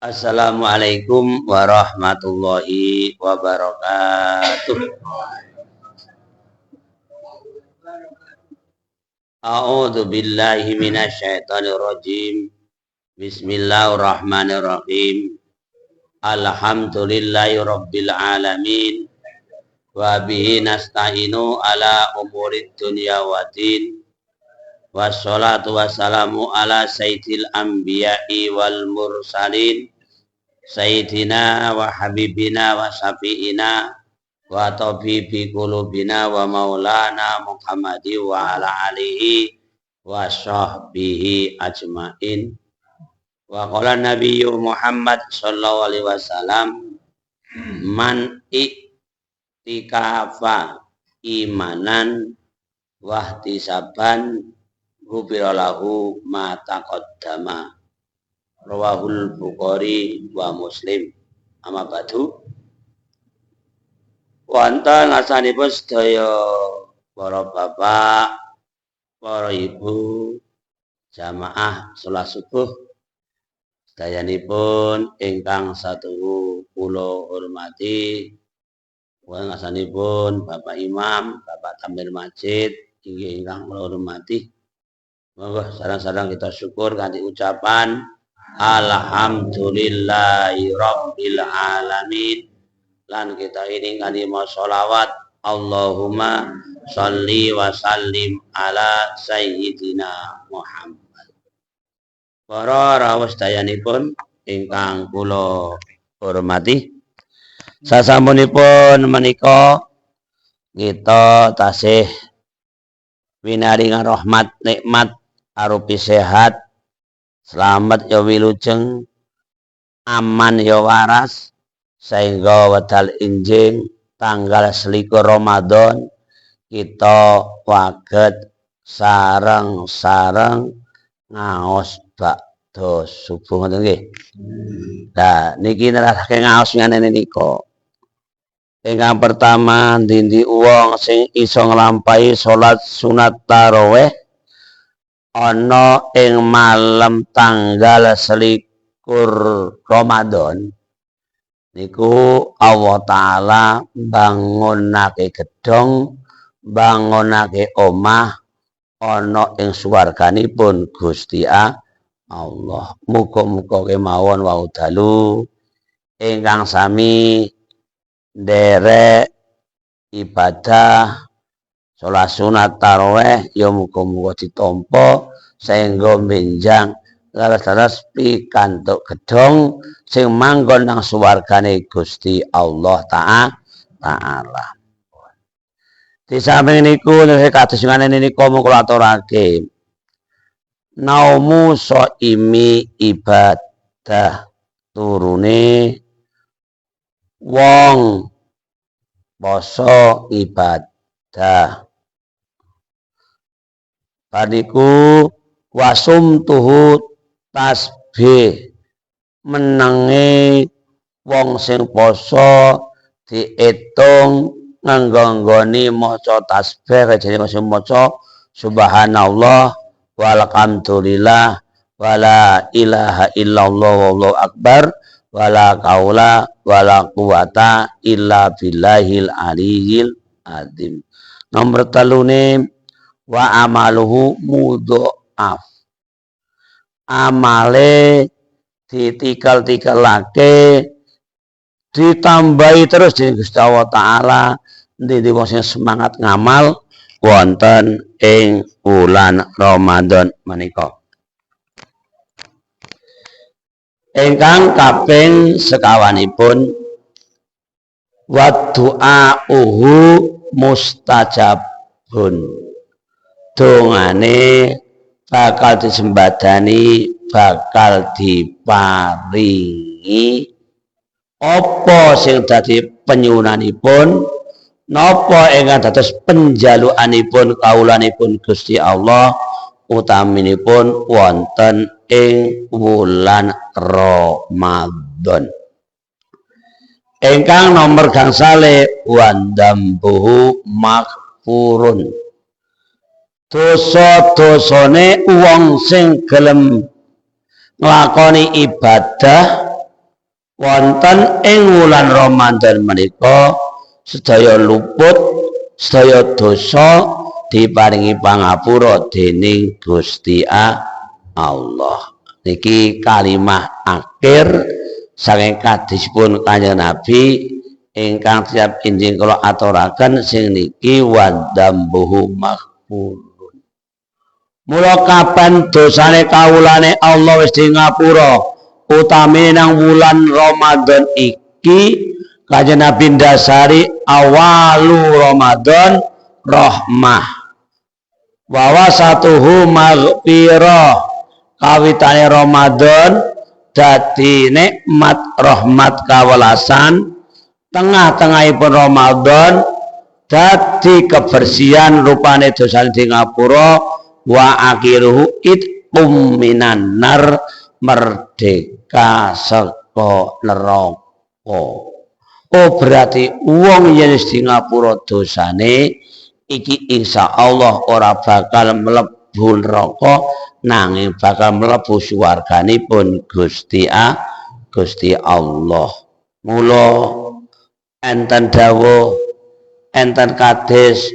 Assalamualaikum warahmatullahi wabarakatuh. A'udzu billahi minasyaitonir rajim. Bismillahirrahmanirrahim. Alhamdulillahi rabbil alamin. Wa bihi nasta'inu ala umurid dunya waddin. Wassalatu wassalamu ala sayyidil anbiya'i wal mursalin. Sayyidina wa habibina wa syafi'ina wa tabibi qulubina wa maulana Muhammadi wa ala alihi wa sahbihi ajmain. Wa qala nabiyyu Muhammad sallallahu alaihi wasallam man i'tikafa imanan wahtisaban ghufiralahu ma taqaddama. Rawahul Bukhari wa Muslim. Amma ba'du. Wonten ngasanipun sedaya para bapak, para ibu, jamaah salat subuh sedayanipun ingkang satuhu kula hormati. Wonten ngasanipun Bapak Imam, Bapak Tamir Masjid inggih ingkang kula hormati. Monggo sareng-sareng kita syukur kanthi ucapan alhamdulillahi rabbil alamin. Lan kita ini kanthi maca sholawat Allahumma sholli wa sallim ala sayyidina Muhammad. Para rawuh sedayanipun ingkang kula hormati, sasampunipun menika kita tasih winaringan rahmat nikmat arupi sehat, selamat ya wilujeng, aman ya waras, sehingga wedal injing tanggal 21 Ramadan kita waget sareng-sareng ngaos bakda subuh ngoten nggih. Nah, niki nerasake ngaos ngene nika. Ingkang pertama dindi wong sing iso nglampahi salat sunat tarawih ana ing malam tanggal 21 Ramadan niku Allah Ta'ala bangunake gedhong, bangunake omah ana ing swarganipun Gusti Allah. Muga-muga kemawon wau dalu ingkang sami nderek ibadah salat sunat tarawih ya muga-muga ditampa sehingga benjang laras-laras pikantuk gedhong sing manggon nang swargane Gusti Allah Ta'ala. Di samping niku nek kados ngene niku kula aturake naumu shaimi ibadah turune wong poso ibadah. Padiku wasum tuhu tasbih menenge wong sing poso diitung nganggoni maca tasbih kejane sing maca subhanallah walhamdulillah wala ilaha illallah wallahu akbar wala qaula wala quwata illa billahil aliyyil azim. Nomor telune wa amaluhu mudhaf. Amale ditikel-tikelake ditambahi terus dening Gusti Allah Ta'ala ndi wong sing semangat ngamal wonten ing wulan Ramadan menika. Ingkang kaping sekawanipun wa du'auhu mustajabun. Dongane bakal disembadani, bakal diparingi apa sing dadi penyuwunanipun, napa ingkang dados penjalukanipun kawulanipun Gusti Allah utaminipun wonten ing wulan Ramadan. Ingkang nomor gangsale wandambuhu makfurun. Dosa-dosane wong sing gelem nglakoni ibadah wonten ing wulan Ramadan menika sedaya luput sedaya dosa diparingi pangapura dening Gusti Allah. Niki kalimah akhir saking kadisipun Kanjeng Nabi ingkang tiap injing kula aturaken sing niki wadambuhu maghfurun. Mula kapan dosane kawulane Allah wis di ngapura, utami nang wulan Ramadan iki Kanjeng Nabi ndasari awalu Ramadan rahmah. Wa satuhu maghfirah. Kawitane Ramadan dadi nikmat rahmat kawelasan, tengah-tengahipun Ramadan dadi kebersihan rupane dosane di ngapura, wa akhiruhu itqum minan nar, merdeka saka neraka. Oh berarti wong yen wis di ngapura dosane iki insyaallah ora bakal mlebu neraka nanging bakal mlebu swarganipun Gusti Allah. Mula enten dawuh enten kados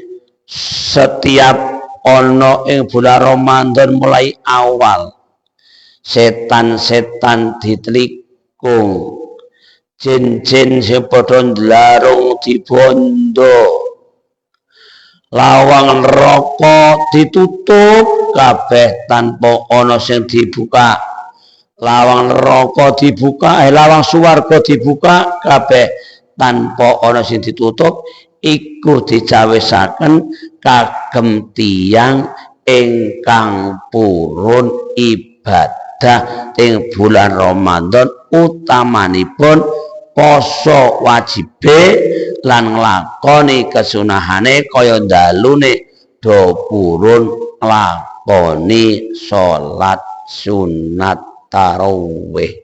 setiap ana ing bulan Ramadan mulai awal setan-setan ditlikung, jin-jin sing padha ndlarung dibondo, lawang neraka ditutup kabeh tanpa ana sing dibuka, lawang neraka dibuka lawang swarga dibuka kabeh tanpa ana sing ditutup. Iku dicawisaken kagem tiyang ingkang purun ibadah ing bulan Ramadan, utamanipun poso wajibe lan nglakoni kesunahane kaya dalune do purun nglakoni salat sunat tarawih.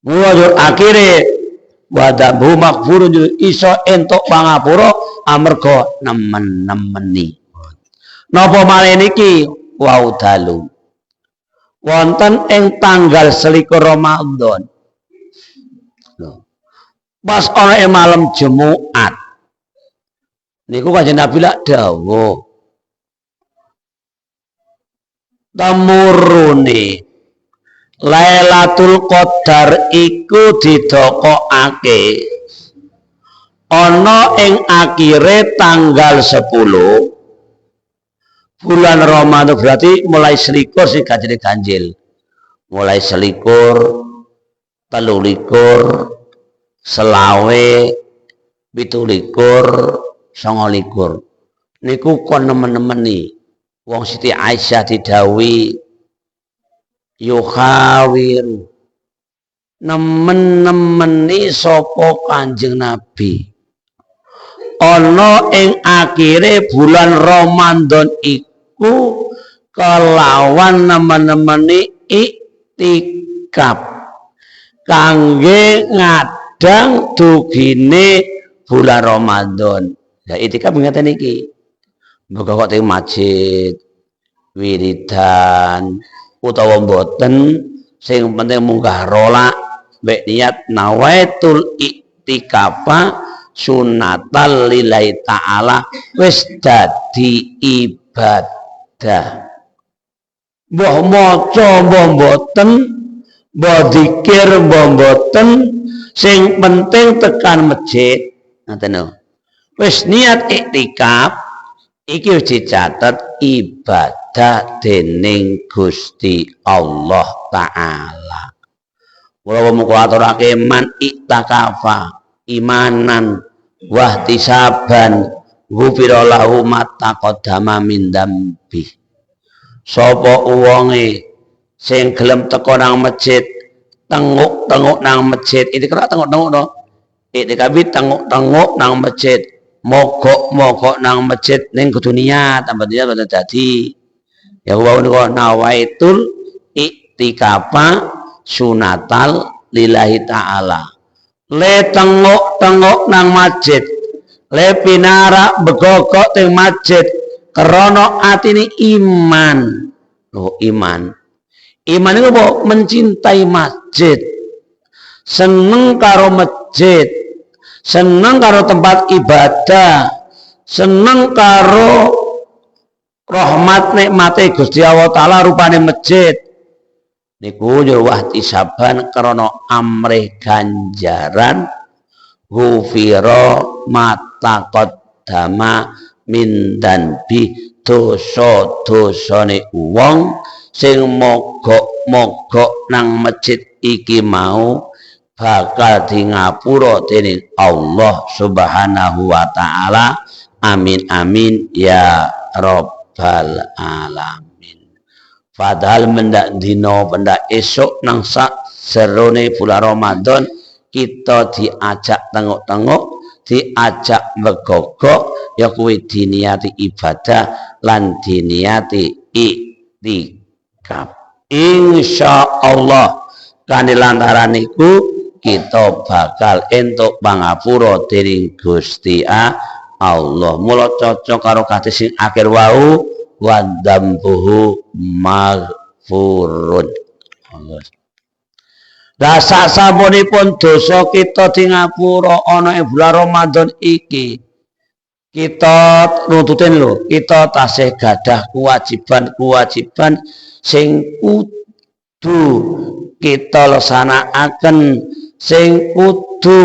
Mula akhire wadabu maghfurun iso entuk pangapura amarga nemen-nemeni. Napa malih niki wau dalu wonten ing tanggal 21 Ramadan. Pas ana ing malam Jumat niku Kanjeng Nabi lak dawuh tamurune Lailatul Qadar iku didokokake ana ing akhire tanggal 10 bulan Ramadan, berarti mulai selikur sing ganjil. Mulai selikur, 23, selawe, 17, 29. Niku kon nemen-nemeni. Wong Siti Aisyah didhawuhi yukhawir nemen-nemeni sapa Kanjeng Nabi ana ing akhire bulan Ramadan iku kelawan nemen-nemeni iktikaf kangge ngadang dugine bulan Ramadan. Ya iktikaf ngeten iki. Mbok kok teng masjid wiridan utawa mboten, sing penting munggah rola mek niat nawaitul iktikafa sunatal lillahi ta'ala wis dadi ibadah. Mbah maca mbah mboten, mbah zikir mbah mboten, sing penting tekan masjid ngoten lho. Wis niat iktikaf iki wis dicatet ibadah dening Gusti Allah Ta'ala. Mula muga aturake man iktakafa imanan wahtisaban ghufira lahu ma taqaddama min dambi. Sapa wonge sing gelem teka nang masjid, tenguk-tenguk nang masjid, iki kira tenguk-tenguk to. Iki tenguk-tenguk nang masjid. Mogok-mogok nang masjid ning kudu niat, tambah niat boten dadi. Ya wa nawaitul iktikafa sunatal lillahi ta'ala. Le tengok-tengok nang masjid, le pinarak begogok teng masjid krana atine iman. Loh, iman. Iman itu apa? Mencintai masjid. seneng karo masjid, seneng karo tempat ibadah, seneng karo rahmat nikmate Gusti Allah Ta'ala rupane masjid, niku yo wahtisaban krana amrih ganjaran ghufira mata qaddama min danbi dosa-dosane wong sing mogok-mogok nang masjid iki mau bakal di ngapura dening Allah Subhanahu wa taala. Amin amin ya rabbal alamin. Padahal mendak dino pendak esok nang sak serone bulan Ramadan kita diajak tengok-tengok, diajak megogok, ya kuwi diniati ibadah lan diniati iktikaf. Insyaallah kanthi lantaran niku kita bakal entuk pangapura dening Gusti Allah. Mula cocok karo kados sing akhir wau wa dzambuhu maghfurun. Rasa sapunipun dosa kita di ngapura ana ing bulan Ramadan iki. Kita nuntutin lho, kita tasih gadah kewajiban sing kudu kita laksanaken, sing kudu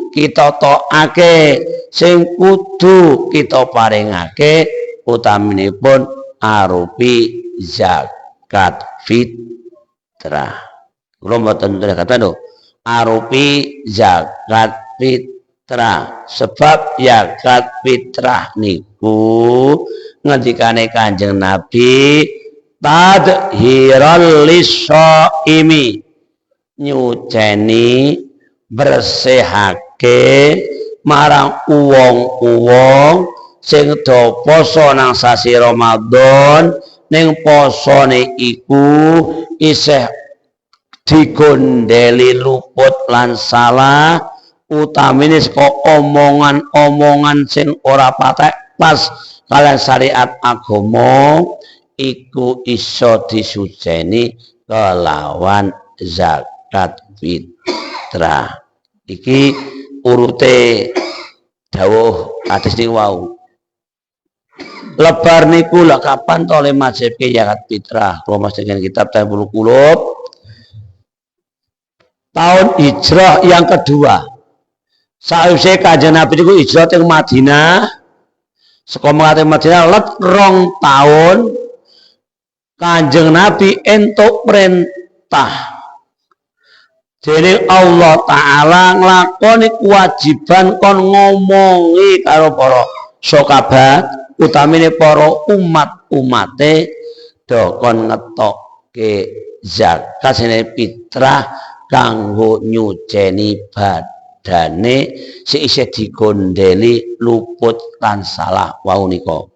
kita taake, sing kudu kita paringake, utaminipun arupi zakat fitrah. Kula mboten kata lho, arupi zakat fitrah. Sebab zakat fitrah niku ngendikane Kanjeng Nabi tadhiral lishaimi, nyuceni bersihake marang uwong-uwong sing do poso nang sasi Ramadan, ning posone iku isih digondeli luput lan salah, utamine saka omongan-omongan sing ora patek pas kalian syariat agama, iku iso disuceni kelawan zakat fitrah. Iki urute dawuh hadis niku wau. Lebar niku lha kapan to le majibke zakat fitrah? Kula mas dengan kitab Taibul Qulub tahun hijrah yang kedua. Sausé Kanjeng Nabi niku hijrah teng Madinah. Saka Madinah let 2 tahun Kanjeng Nabi entuk perintah dening Allah Ta'ala nglakoni kewajiban kon ngomongi karo para sahabat, utamine para umat-umate do kon ngetokke zakat fitrah kanggo nyuceni badane sing isih digondeli luput lan salah wau nika.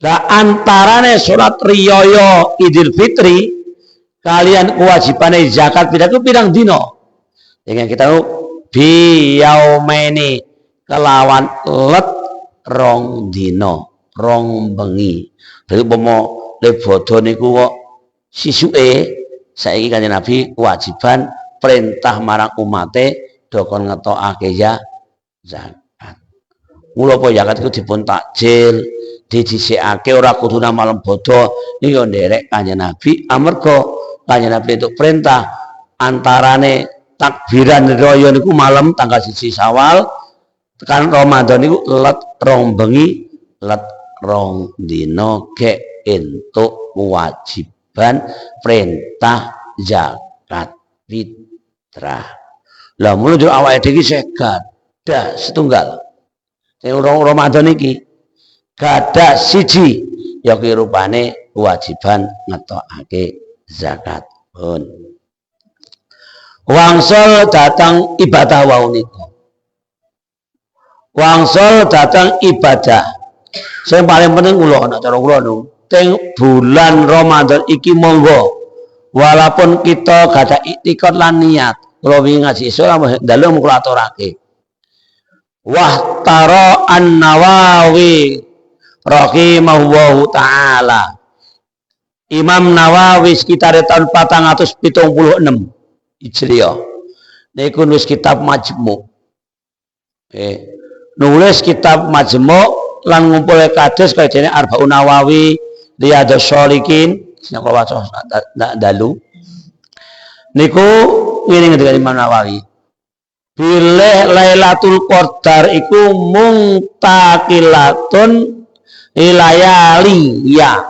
Lah antarane salat riyaya Idul Fitri kalian kewajibane zakat fitrah itu pirang dina? Dengan kita biyaumeni kelawan let 2 dina, 2 bengi. Dadi umpama le bodho niku kok sisuke saiki Kanjeng Nabi kewajiban perintah marang umate do kon ngetokake ya zakat. Mula apa zakat iku dipun takjil, didhisikake ora kudu nang malam bodho. Niku nderek Kanjeng Nabi amarga Kanjeng Nabi itu perintah antarane takbiran raya niku malam tanggal 1 Syawal tekan Ramadan niku let 2 bengi, let 2 dina gek entuk kewajiban perintah zakat fitrah. Lah mulu yo awake dhewe isih gadah setunggal. Ing Ramadan iki gadah siji ya kuwi rupane kewajiban ngetokake zakat. Wangsul datang ibadah wau niku. Wangsul datang ibadah. Sing paling penting kula nek cara kula niku teng bulan Ramadan iki monggo walaupun kita gada iktikad lan niat. Kula wingi ngaji isuk dalem kula aturake. Wahtara an-Nawawi rahimahullahu taala. Imam Nawawi sekitar tahun 476. Hijriah. Niku nulis kitab Majmu'. Nulis kitab Majmu' lan ngumpulke kados kaya dene Arba'un Nawawi, Riyadhus Shalihin, sing kula waca dalu. Niku ngene ngendika Imam Nawawi. Bilih Lailatul Qadar iku mungtaqilatun ilayali ya.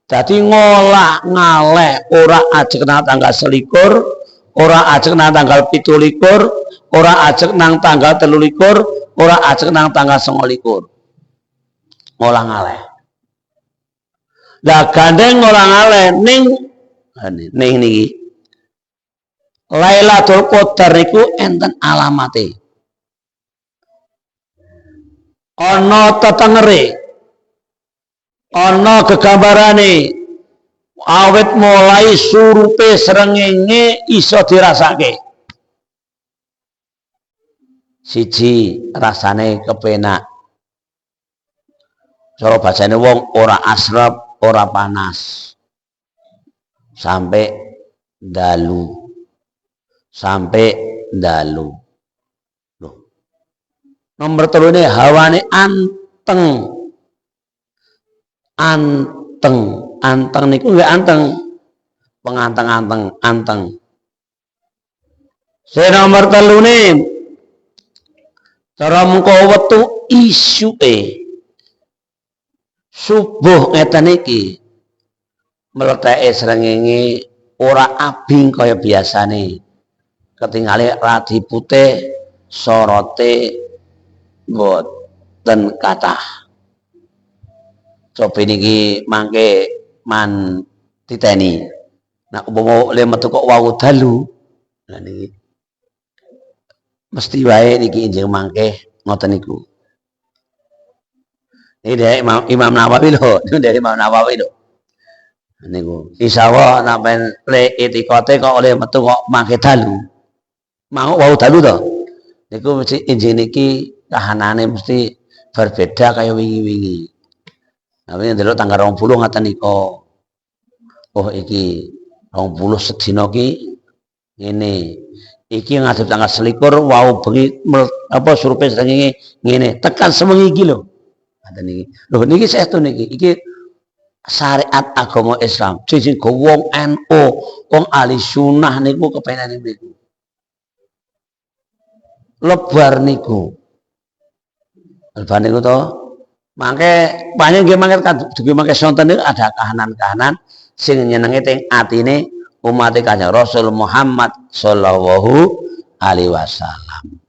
Dadi ngolah ngaleh ora ajeg nang tanggal 21, ora ajeg nang tanggal 17, ora ajeg nang tanggal 23, ora ajeg nang tanggal 29. Ngolah ngaleh. Lah gandeng ngolah ngaleh ning niki. Lailatul Qadar niku enten alamate. Ana tetengere. Ana gegambarane. Awit mulai surupe srengenge iso dirasake. Siji rasane kepenak. Cara bacane wong ora asrep, ora panas. Sampai dalu. Loh. Nomor 3 ini hawane anteng niku nggih anteng. Penganteng. Nomor 3 ini cara mengko wetu isuke subuh ngeten iki mleteke srengenge ora abing kaya biasane. Ketinggalan radi putih sorote boten kathah. Coba niki mangke man titeni. Nah umpama le metu kok wau dalu. Nah niki mesti wae niki injing mangke ngoten niku. Ini dari Imam Nawawi lho, Niku insyaallah sampeyan le itikote kok oleh metu kok mangke dalu. Mau wau dalu to. Niku mesti injing niki kahanane mesti berbeda kaya wingi-wingi. Tapi ndelok tanggal 20 ngaten nika. Oh iki 20 sedina ki ngene. Iki ngadep tanggal 21 wau bengi apa surupe srengenge ngene. Tekan sewengi iki lho. Ngaten niki. Lho niki saestu niki. Iki syariat agama Islam. Sing wong NU, wong ahli sunnah niku kepenane niku. Lebar niku to mangke panjen nggih mangke dugi mangke sonten niku ada kahanan-kahanan sing nyenengi teng atine umat Kanjeng Rasul Muhammad sallallahu alaihi wasallam.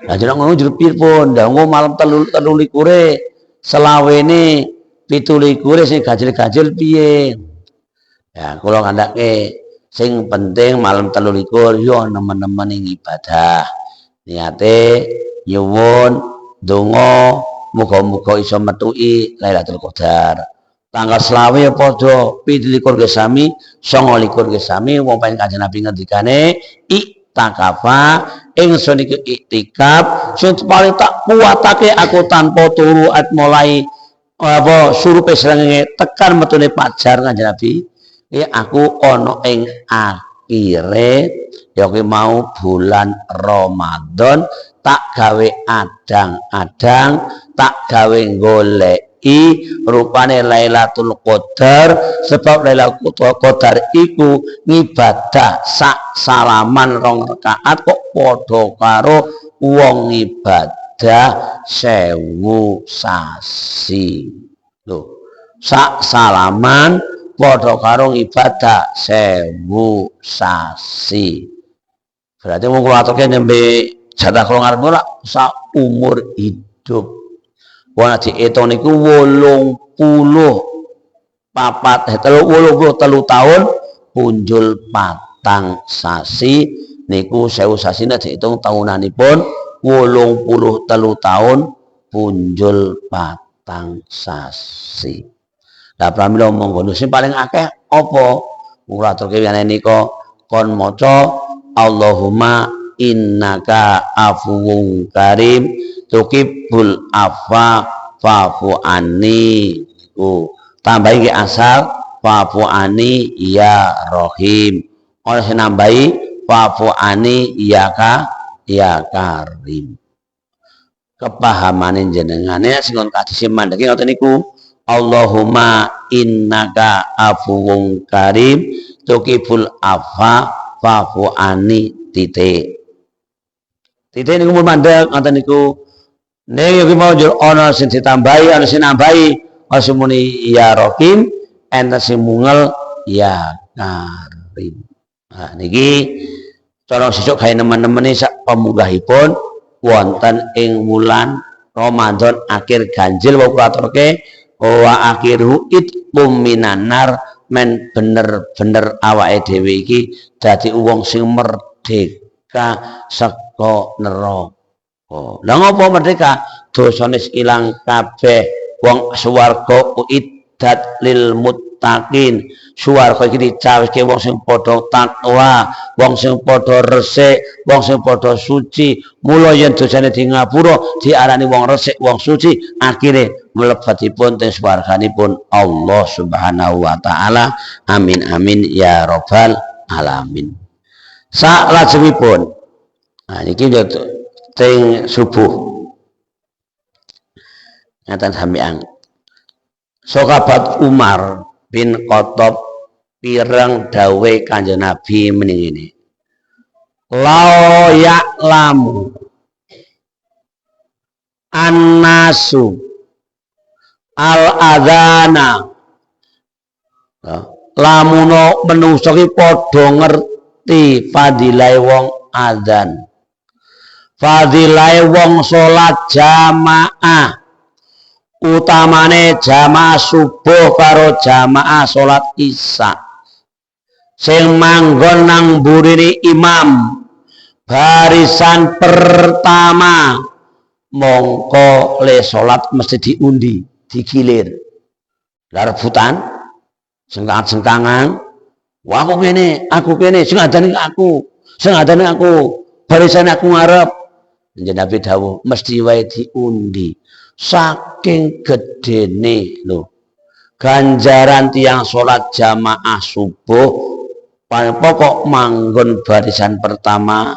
Lah jeneng ngono jero pripun ndonga malam 23 selawene 17 sing gajil-gajil piye. Ya kula kandhake sing penting malam 23 yo nemen-nemen ing ibadah. Niate nyuwun donga muga-muga iso metuki Lailatul Qadar. Tanggal selawe padha 17 ge sami, 29 ge sami wong pengen Kanjeng Nabi ngendikane iktikafa ingsun iki iktikaf sing paling tak kuwatake aku tanpa turu mulai apa surupe srengenge tekan metune fajar Kanjeng Nabi. Iki aku ana ing akhire ya ki mau bulan Ramadan tak gawe adang-adang tak gawe goleki rupane Lailatul Qadar sebab Lailatul Qadar iku ngibadah sak salaman 2 rakaat kok padha karo wong ibadah 1000 sasi lho sak salaman padha karo ibadah 1000 sasi. Berarti wong kula aturke nembe jatah kula ngarep ora sak umur hidup. Wong diitung niku 83 tahun punjul 4 sasi niku 1000 sasine diitung tahunanipun 83 tahun punjul 4 sasi. Lah pramila monggo sing paling akeh apa? Kula aturke wiyane nika kon maca Allahumma innaka afuwun karim tuhibbul afwa fa'fu anni. Tambahi asal fa'fu anni ya rahim. Oleh nambahi fa'fu ani ya karim. Kepahamanin jenengane sing kadise mandheke ngoten niku Allahumma innaka afuwun karim tuqibul afa fa'fu ani titik niku mun mandhek ngoten niku nek iki mau njur ana sing ditambahi ana sing nambahi masih muni ya Rokim enten sing mungel ya karim. Nah niki cara sesuk gawe nemen-nemene sak pamunggahipun wonten ing wulan Ramadan akhir ganjil wa kuraturke wa akhiru itqum minanar men bener-bener awake dhewe iki dadi wong sing merdeka saka neraka. Lah ngopo merdeka? Dosane ilang kabeh wong swarga uiddat lil muttaqin. Swarga iki dicawiske wong sing padha takwa, wong sing padha resik, wong sing padha suci. Mula yen dosane di ngapura diarani wong resik, wong suci, akhire mlebetipun teng swarganipun Allah Subhanahu wa taala. Amin amin ya rabbal alamin. Salajengipun nah niki teng subuh ngaten sampeyan sahabat Umar bin Khattab pirang dawe Kanjeng Nabi meningini la ya'lamu annasu al-adhana lamuno menungso ki padha ngerti fadilahe wong adzan fadilahe wong salat jamaah utamane jamaah subuh karo jamaah salat isya sing manggon nang burine imam barisan pertama mongko le salat mesti diundi digilir lah rebutan sengkangan wah aku kene sing adane aku barisan aku ngarep Nabi dawuh mesti wae diundi saking gedene lho ganjaran tiang salat jamaah subuh paling pokok manggon barisan pertama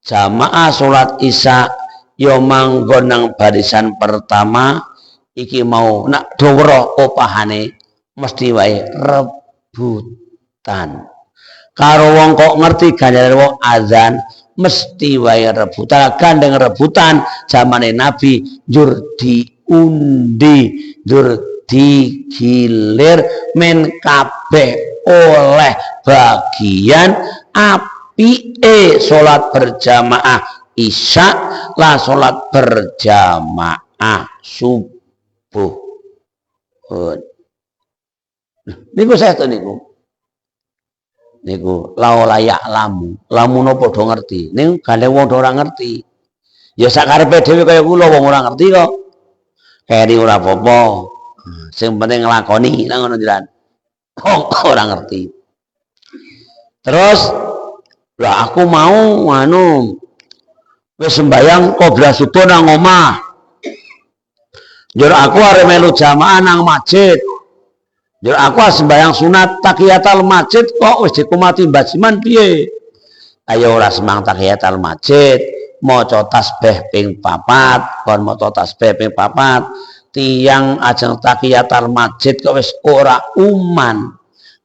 jamaah salat isya yo manggon nang barisan pertama iki mau nak dowro opahane mesti wae rebutan karo wong kok ngerti ganjaran wong azan mesti wae rebutan gandeng rebutan zamane Nabi njur diundi njur digilir men kabeh oleh bagian apike salat berjamaah isya la salat berjamaah subuh niku saya niku layak lamuno padha ngerti ning gandeng wong ora ngerti ya sakarepe dhewe kaya kula wong ora ngerti kok keri ora apa-apa sing penting nglakoni nang ngono jiran ora ngerti terus lah aku mau anu wis sembayang qobliyah subuh nang omah njur aku arep melu jamaah nang masjid Jur aku sembahyang sunat tahiyatul masjid kok wis dikumati basiman piye? Ayo ora semang tahiyatul masjid, maca tasbih ping 4, kon maca tasbih ping 4. Tiang ajeng tahiyatul masjid kok wis ora uman.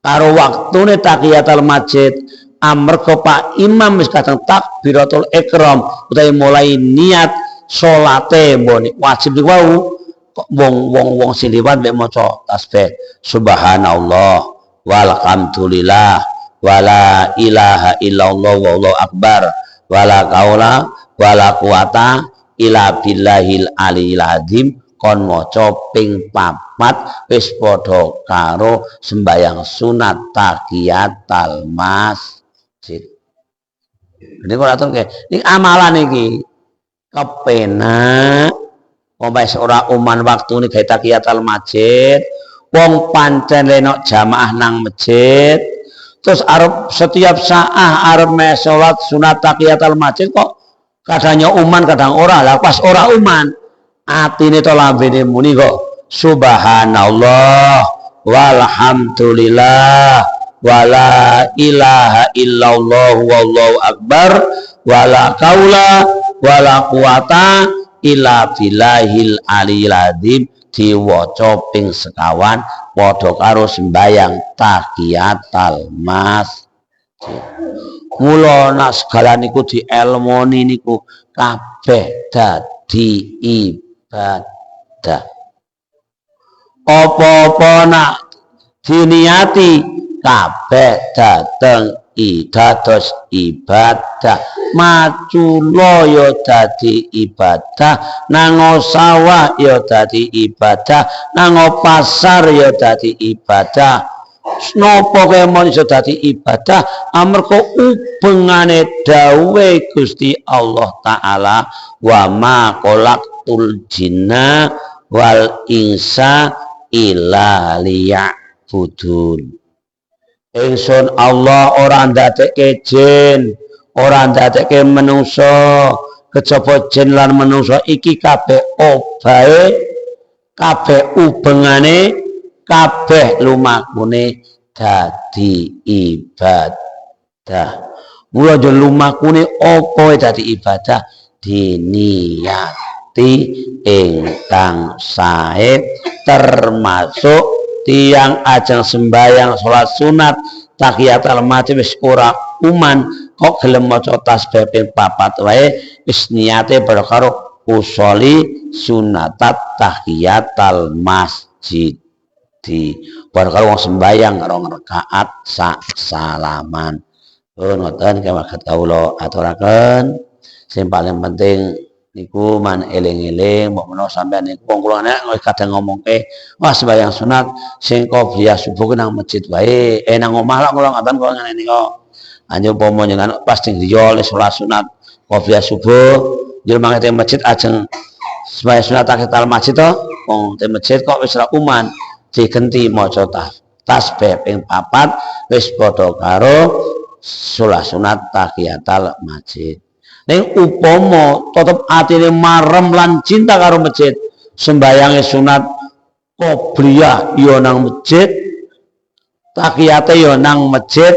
Karo waktune tahiyatul masjid amarga Pak Imam wis kadang takbiratul ihram utawi mulai niat salate mbone wajib niku kok wong sing liwat mek maca tasbih subhanallah walhamdulillah wala ilaha illallah wallahu akbar wala qaula wala quwata illa billahil aliyil azim kon maca ping 4 wis padha karo sembayang sunat tahiyatul masjid. Ini kok atur iki amalan iki kepenak wis ora uman waktune gawe tahiyatul masjid, wong pancen lenok jamaah nang masjid, terus arep setiap saat arep salat sunat tahiyatul masjid kok kadangnya uman kadang ora. Lah pas ora uman, atine to lambene muni kok subhanallah walhamdulillah wala ilaha illallah wallahu akbar wala kaula wala quwata illa billahil aliyil azim diwaca ping sekawan padha karo sembayang tahiyatul masjid. Mula nak segala niku dielmoni niku kabeh dadi ibadah. Apa-apa nak diniati kabeh dateng dados ibadah. Macula ya dadi ibadah, nang sawah ya dadi ibadah, nang pasar ya dadi ibadah. Napa kaya manusa dadi ibadah amarga ubengane dawuhe Gusti Allah taala wa ma khalaqtul jinna wal insa illa liya'budun. Ingsun Allah ora ndadekke jin, ora ndadekke manungsa, kejaba jin lan manungsa iki kabeh obahe, kabeh ubengane, kabeh lumakune dadi ibadah. Mula aja lumakune apa dadi ibadah diniati ingkang sae termasuk tiang ajeng sembayang salat sunat tahiyatul masjid wis ora uman kok gelem maca tasbih ping 4 wae wis niate karo usoli sunatat tahiyatul masjid di karo wong sembayang 2 rakaat sak salaman. Ngoten kemaget kawula aturaken sing paling penting niku man eling-eling mbok menawa sampeyan niku wong kula nek kadang ngomongke wah sembahyang sunat sing qobliyah subuh nang masjid wae nang omah lah kula ngaten kok ngene nika anjur umpama jenengan pas ning griya salat sunat qobliyah subuh njur mangke teng masjid ajeng sembahyang sunat tahiyatul masjid to wong teng masjid kok wis ra uman digenti maca tasbih ping 4 wis padha karo salat sunat tahiyatul masjid. Ning upama tetep atine marem lan cinta karo masjid, sembayange sunat qobliyah ya nang masjid, tahiyate ya nang masjid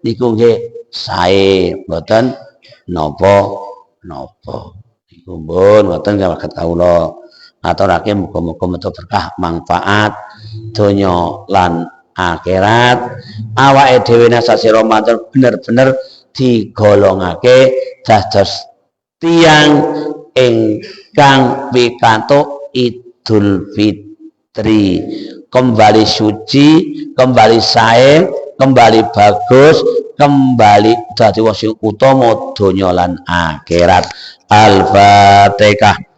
niku nggih sae, mboten napa-napa. Niku mbon mboten kawaget kawula. Aturake muga-muga metu berkah manfaat donya lan akhirat. Awake dhewe sasi Ramadan bener-bener digolongake dados tiang ingkang pikantuk Idul Fitri, kembali suci, kembali sae, kembali bagus, kembali dadi wong sing utama donya lan akhirat. Al-Fatihah.